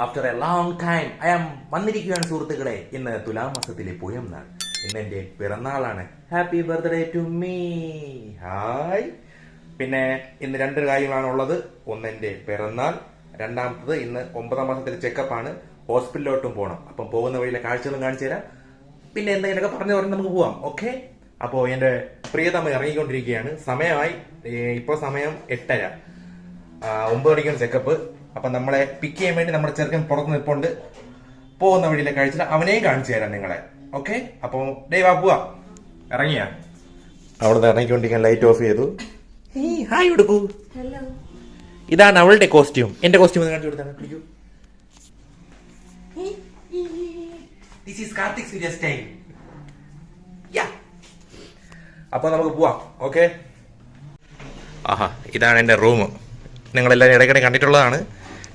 After a long time I am വന്നിരിക്കുകയാണ് സുഹൃത്തുക്കളെ. ഇന്ന് തുലാമാസത്തിലെ പൂയം നാൾ. ഇന്ന് എന്റെ പിറന്നാളാണ്. Happy birthday to me. Hi. പിന്നെ ഇന്ന് രണ്ട് കാര്യങ്ങളാണ് ഉള്ളത്. ഒന്ന് എന്റെ പിറന്നാൾ, രണ്ടാമത്തത് ഇന്ന് 9ാം മാസത്തിലെ ചെക്കപ്പാണ്. ഹോസ്പിറ്റലിലോട്ടും പോകണം. അപ്പം പോകുന്ന വഴിയിലെ കാഴ്ചകളും കാണിച്ചു തരാം. പിന്നെ എന്തെങ്കിലുമൊക്കെ പറഞ്ഞു പറഞ്ഞ് നമുക്ക് പോവാം. ഓക്കെ. അപ്പോ എന്റെ പ്രിയതമ്മ ഇറങ്ങിക്കൊണ്ടിരിക്കുകയാണ്. സമയമായി. ഇപ്പൊ സമയം 8:30. 9 മണിക്കാണ് ചെക്കപ്പ്. അപ്പൊ നമ്മളെ പിക്ക് ചെയ്യാൻ വേണ്ടി നമ്മുടെ ചെറുക്കൻ പുറത്ത് നിൽപ്പുണ്ട്. പോകുന്ന വഴിയിലെ കാഴ്ച അവനെയും കാണിച്ചു തരാം നിങ്ങളെ. ഓക്കെ. അപ്പൊ വാ പോവാ. ഇറങ്ങിയ അവിടെ ഇറങ്ങിക്കൊണ്ടിരിക്കാൻ ലൈറ്റ് ഓഫ് ചെയ്തു. ഹായ് കൊടുക്കൂ. ഇതാണ് അവളുടെ കോസ്റ്റ്യൂം. എന്റെ കോസ്റ്റ്യൂം കാണിച്ചു കൊടുത്താണ്. പിടിക്കൂ. This is Karthik Surya style. അപ്പൊ നമുക്ക് പോവാം. ഓക്കെ. ആഹാ, ഇതാണ് എന്റെ റൂം. നിങ്ങളെല്ലാവരും ഇടയ്ക്കിടെ കണ്ടിട്ടുള്ളതാണ്.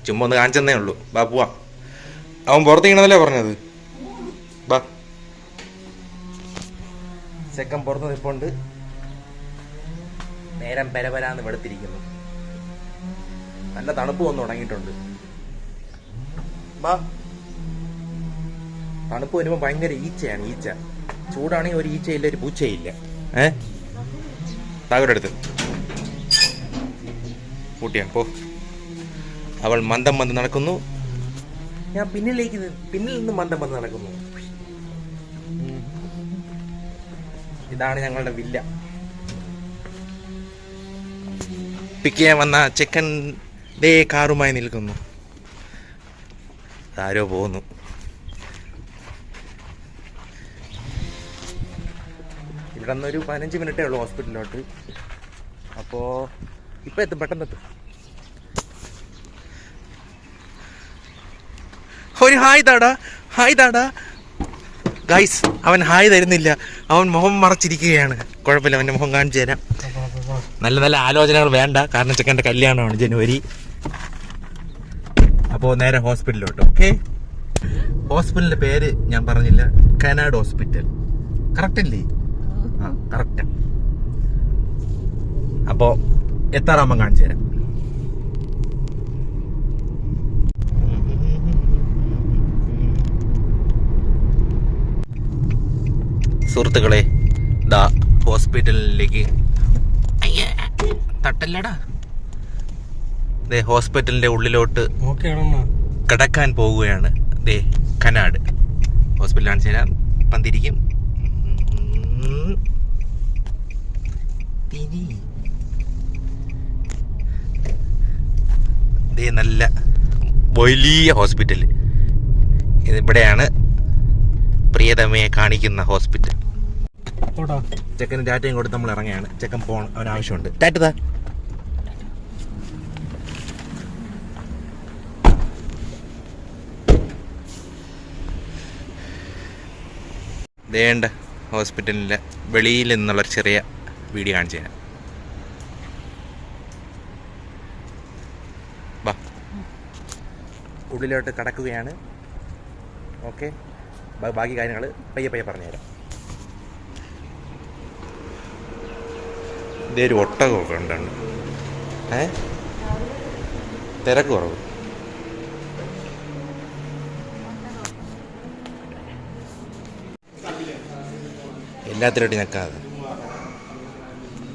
ചുമ്മാ ഒന്ന് കാണിച്ചെന്നേ ഉള്ളൂ. ബാ പോവാം. അവൻ പുറത്തേക്കണതല്ലേ പറഞ്ഞത്. ബാ. ചെക്കൻ പുറത്ത് നിൽപ്പുണ്ട്. നേരം പരപരാന്ന് വെളുത്തിരിക്കുന്നു. നല്ല തണുപ്പ് വന്ന് തുടങ്ങിയിട്ടുണ്ട്. ബാ. തണുപ്പ് വരുമ്പോൾ ഭയങ്കര ഈച്ചയാണ്. ഈച്ച ചൂടാണെങ്കിൽ ഒരു ഈച്ചയില്ല, ഒരു പൂച്ചയില്ല. താഴെടുത്ത് കൂട്ടിയാ പോ. അവൾ മന്ദം മന്ദം നടക്കുന്നു. ഞാൻ പിന്നിൽ നിന്ന് മന്ദം മന്ദം നടക്കുന്നു. ഇതാണ് ഞങ്ങളുടെ വില്ല. പിക്ക് ചെയ്യാൻ വന്ന ചെക്കൻ ദേ കാറുമായി നിൽക്കുന്നു. ആരോ പോകുന്നു. ഇവിടെ നിന്നൊരു 15 മിനിറ്റേ ഉള്ളൂ ഹോസ്പിറ്റലിലോട്ട്. അപ്പോൾ ഇപ്പം എത്തും, പെട്ടെന്ന് എത്തും. ഒരു ഹായ് താടാ, ഹായ് താടാ. ഗൈസ്, അവൻ ഹായ് തരുന്നില്ല. അവൻ മുഖം മറച്ചിരിക്കുകയാണ്. കുഴപ്പമില്ല, അവൻ്റെ മുഖം കാണിച്ചു തരാം. നല്ല നല്ല ആലോചനകൾ വേണ്ട, കാരണം ചെക്കൻ്റെ കല്യാണമാണ് ജനുവരി. അപ്പോൾ നേരെ ഹോസ്പിറ്റലിലോട്ട്. ഓക്കെ. ഹോസ്പിറ്റലിൻ്റെ പേര് ഞാൻ പറഞ്ഞില്ല. കനാഡ് ഹോസ്പിറ്റൽ. കറക്റ്റ് അല്ലേ? ആ, കറക്റ്റാ. അപ്പോൾ എത്താറാകുമ്പോൾ കാണിച്ചു തരാം. സുഹൃത്തുക്കളെ, ദാ ഹോസ്പിറ്റലിലേക്ക് തട്ടല്ലടാ. ദേ ഹോസ്പിറ്റലിന്റെ ഉള്ളിലോട്ട് കിടക്കാൻ പോവുകയാണ്. ദേ കനാഡ് ഹോസ്പിറ്റൽ കാണിച്ചു തരാം. പന്തിരിക്കും. ദേ നല്ല വലിയ ഹോസ്പിറ്റൽ. ഇവിടെയാണ് പ്രിയതമയെ കാണിക്കുന്ന ഹോസ്പിറ്റൽ. ചെക്കന് ടാറ്റയും കൊടുത്ത് നമ്മൾ ഇറങ്ങിയാണ്. ചെക്കൻ പോകണം, അവന് ആവശ്യമുണ്ട്. ടാറ്റതാ. ദേണ്ട ഹോസ്പിറ്റലിൻ്റെ വെളിയിൽ നിന്നുള്ളൊരു ചെറിയ വീഡിയോ കാണിച്ചു തരാം. ബാ, ഉള്ളിലോട്ട് കടക്കുകയാണ്. ഓക്കെ. ബാക്കി കാര്യങ്ങൾ പയ്യെ പയ്യെ പറഞ്ഞുതരാം. ഇതേ ഒരു ഒട്ടകമൊക്കെ ഉണ്ടുണ്ട്. തിരക്ക് കുറവ്. എല്ലാത്തിലോട്ട് നിൽക്കാതെ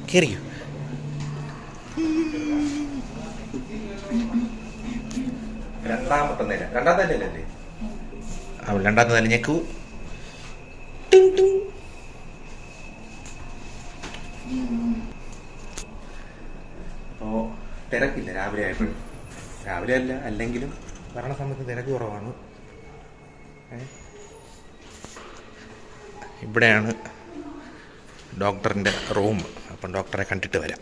കയറിയോ. രണ്ടാമത്തെ നില. രണ്ടാമത്തെ നിലല്ലേ? അവൾ രണ്ടാമത്തെ നില ഞെക്കൂ. അപ്പോൾ തിരക്കില്ല രാവിലെ ആയപ്പോഴും. രാവിലെ അല്ല, അല്ലെങ്കിലും വരണ സമയത്ത് തിരക്ക് കുറവാണ്. ഇവിടെയാണ് ഡോക്ടറിൻ്റെ റൂം. അപ്പം ഡോക്ടറെ കണ്ടിട്ട് വരാം.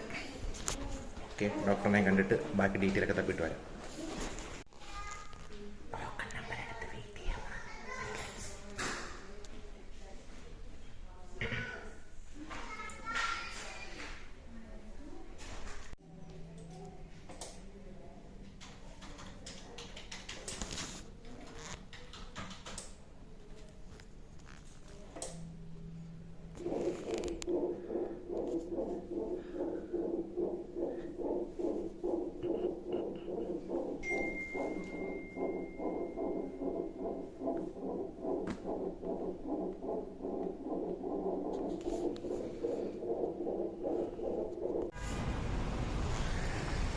ഓക്കെ. ഡോക്ടറിനെ കണ്ടിട്ട് ബാക്കി ഡീറ്റെയിലൊക്കെ തപ്പിട്ട് വരാം.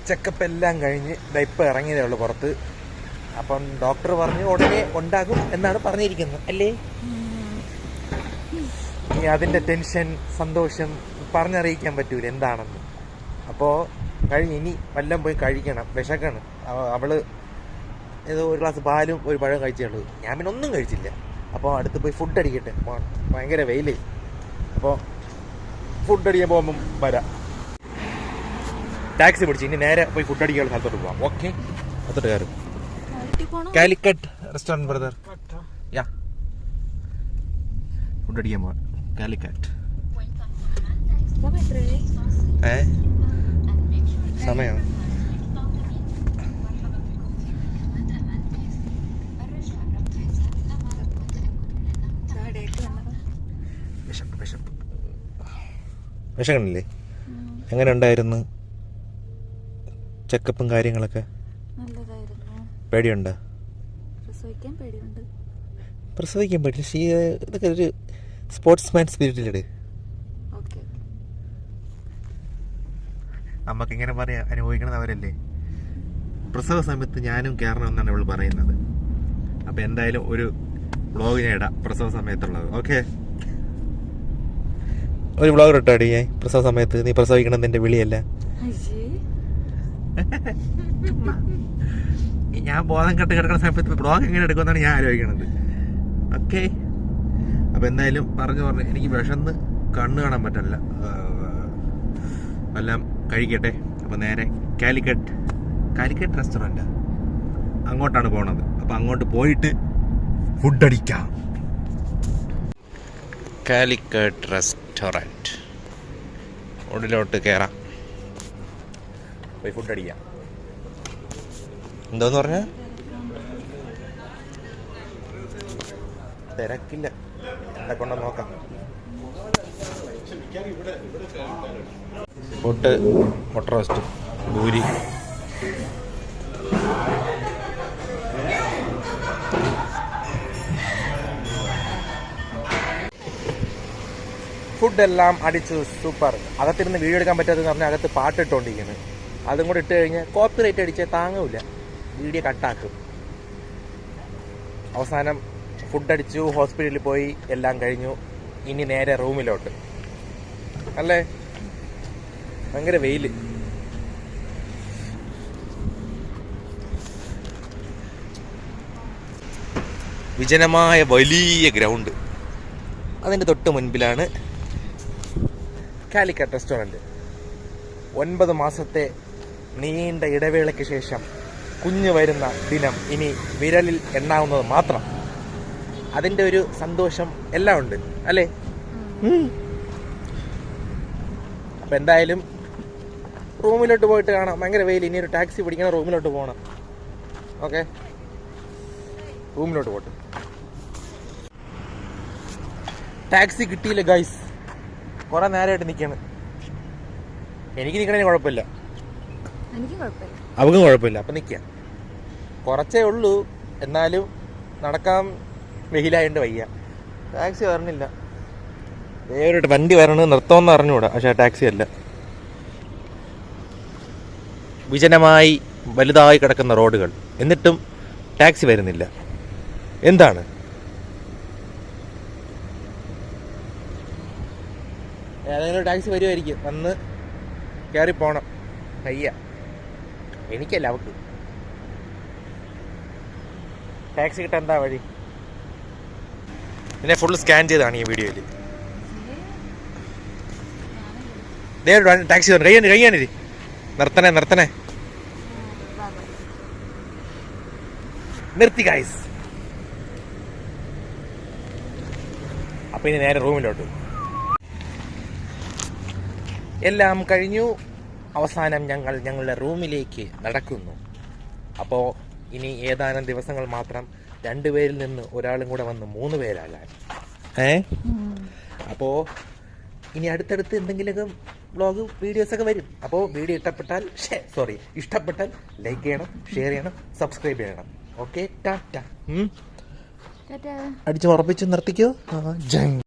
ചെക്കപ്പ് എല്ലാം കഴിഞ്ഞ് ഇപ്പം ഇറങ്ങിയതേ ഉള്ളൂ പുറത്ത്. അപ്പം ഡോക്ടർ പറഞ്ഞു ഉടനെ ഉണ്ടാകും എന്നാണ് പറഞ്ഞിരിക്കുന്നത് അല്ലേ? ഇനി അതിൻ്റെ ടെൻഷൻ സന്തോഷം പറഞ്ഞറിയിക്കാൻ പറ്റൂല എന്താണെന്ന്. അപ്പോൾ കഴിഞ്ഞ് ഇനി വല്ലതും പോയി കഴിക്കണം, വിശക്കണം. അവള് ഏതോ ഒരു ഗ്ലാസ് പാലും ഒരു പഴം കഴിച്ചുള്ളൂ, ഞാൻ പിന്നെ ഒന്നും കഴിച്ചില്ല. അപ്പോൾ അടുത്ത് പോയി ഫുഡ് അടിക്കട്ടെ, ഭയങ്കര വെയിലേ. അപ്പോൾ ഫുഡ് അടിക്കാൻ പോകുമ്പം വരാം. ടാക്സി പിടിച്ച് ഇനി നേരെ പോയി ഫുഡ് അടിക്കാനുള്ള സ്ഥലത്തോട്ട് പോവാം. ഓക്കെ, അതോട്ട് കയറും. Calicut restaurant brother. Yeah, food അടിക്കാൻ പോവാം കാലിക്കറ്റ്. സമയം വിശക്കണില്ലേ? എങ്ങനെ ഉണ്ടായിരുന്നു ചെക്കപ്പും കാര്യങ്ങളൊക്കെ? പേടിയുണ്ടോ? പ്രസവിക്കാൻ പേടില്ല. ഇതൊക്കെ ഒരു സ്പോർട്സ്മാൻ സ്പിരിറ്റിലിട്. നമുക്കിങ്ങനെ പറയാം, അനുഭവിക്കണവരല്ലേ. പ്രസവ സമയത്ത് ഞാനും കയറണം എന്നാണ് ഇവൾ പറയുന്നത്. അപ്പം എന്തായാലും ഒരു വ്ളോഗ് ഞാൻ ഇടാം പ്രസവ സമയത്തുള്ളത്. ഓക്കെ, ഒരു വ്ളോഗ് ഇട്ടാടി ഞാൻ പ്രസവ സമയത്ത്. നീ പ്രസവിക്കണമെന്ന് എൻ്റെ വിളിയല്ല. ഞാൻ ബോധം കെട്ട് കിടക്കുന്ന സമയത്ത് വ്ളോഗ് എങ്ങനെ എടുക്കുമെന്നാണ് ഞാൻ ആലോചിക്കണത്. ഓക്കെ, അപ്പം എന്തായാലും പറഞ്ഞു എനിക്ക് വിശന്ന് കണ്ണ് കാണാൻ പറ്റില്ല. എല്ലാം കഴിക്കട്ടെ. അപ്പം നേരെ കാലിക്കറ്റ് റെസ്റ്റോറൻറ്റ് അങ്ങോട്ടാണ് പോണത്. അപ്പം അങ്ങോട്ട് പോയിട്ട് ഫുഡ് അടിക്കാം. കാലിക്കറ്റ് റെസ്റ്റോറൻറ്റ് ഉള്ളിലോട്ട് കയറാം, പോയി ഫുഡ് അടിക്കാം. എന്തോന്ന് പറഞ്ഞ തിരക്കില്ല, എന്നെ കൊണ്ട് നോക്കാം. ഫുഡ് മുട്ട റോസ്റ്റ്, പൂരി, ഫുഡെല്ലാം അടിച്ചു സൂപ്പർ. അകത്തിരുന്ന് വീഡിയോ എടുക്കാൻ പറ്റാത്തതെന്ന് പറഞ്ഞാൽ അകത്ത് പാട്ട് ഇട്ടുകൊണ്ടിരിക്കുന്നത്. അതും കൂടെ ഇട്ട് കഴിഞ്ഞാൽ കോപ്പിറൈറ്റ് അടിച്ചാൽ താങ്ങൂല, വീഡിയോ കട്ടാക്കും. അവസാനം ഫുഡ് അടിച്ചു, ഹോസ്പിറ്റലിൽ പോയി, എല്ലാം കഴിഞ്ഞു. ഇനി നേരെ റൂമിലോട്ട് അല്ലേ. ഭയങ്കര വെയില്. വിജനമായ വലിയ ഗ്രൗണ്ട്, അതിൻ്റെ തൊട്ട് മുൻപിലാണ് കാലിക്കറ്റ് റെസ്റ്റോറൻറ്റ്. 9 മാസത്തെ നീണ്ട ഇടവേളയ്ക്ക് ശേഷം കുഞ്ഞ് വരുന്ന ദിനം ഇനി വിരലിൽ എണ്ണാവുന്നത് മാത്രം. അതിൻ്റെ ഒരു സന്തോഷം എല്ലാം ഉണ്ട് അല്ലേ? അപ്പം എന്തായാലും റൂമിലോട്ട് പോയിട്ട് കാണാം. ഭയങ്കര വെയിൽ, ഇനി ഒരു ടാക്സി പിടിക്കണം, റൂമിലോട്ട് പോകണം. ഓക്കെ, റൂമിലോട്ട് പോട്ടെ. ടാക്സി കിട്ടിയില്ല ഗൈസ്, കുറെ നേരമായിട്ട് നിൽക്കാണ്. എനിക്ക് നിൽക്കണതിന് കുഴപ്പമില്ല, അവക്കും കുഴപ്പമില്ല. അപ്പം നിൽക്കാം, കുറച്ചേ ഉള്ളൂ. എന്നാലും നടക്കാൻ വെയിലായതുകൊണ്ട് വയ്യ. ടാക്സി വരണില്ല. വേറൊരു വണ്ടി വരണത് നിർത്തമെന്ന് അറിഞ്ഞുകൂടാ, പക്ഷേ ടാക്സി അല്ല. വിജനമായി വലുതായി കിടക്കുന്ന റോഡുകൾ, എന്നിട്ടും ടാക്സി വരുന്നില്ല. എന്താണ്? ഏതെങ്കിലും ടാക്സി വരുമായിരിക്കും, വന്ന് കയറി പോണം. വയ്യ, എനിക്കല്ല അവക്ക്. ടാക്സി കിട്ടാൻ എന്താ വഴി? പിന്നെ ഫുൾ സ്കാൻ ചെയ്താണ് ഈ വീഡിയോയിൽ. ടാക്സി കഴിയാനിരി, നിർത്തണേ നിർത്തി ഗൈസ്. അപ്പൊ ഇനി നേരെ റൂമിലോട്ട്. എല്ലാം കഴിഞ്ഞു. അവസാനം ഞങ്ങളുടെ റൂമിലേക്ക് നടക്കുന്നു. അപ്പോൾ ഇനി ഏതാനും ദിവസങ്ങൾ മാത്രം 2 പേരിൽ നിന്ന് ഒരാളും കൂടെ വന്ന് 3 പേരാകാൻ. അപ്പോൾ ഇനി അടുത്തടുത്ത് എന്തെങ്കിലുമൊക്കെ വ്ളോഗ് വീഡിയോസൊക്കെ വരും. അപ്പോൾ വീഡിയോ ഇഷ്ടപ്പെട്ടാൽ ലൈക്ക് ചെയ്യണം, ഷെയർ ചെയ്യണം, സബ്സ്ക്രൈബ് ചെയ്യണം. ഓക്കെ, ടാറ്റ. അടിച്ച് ഉറപ്പിച്ച് നിർത്തിക്കോ. ജങ്.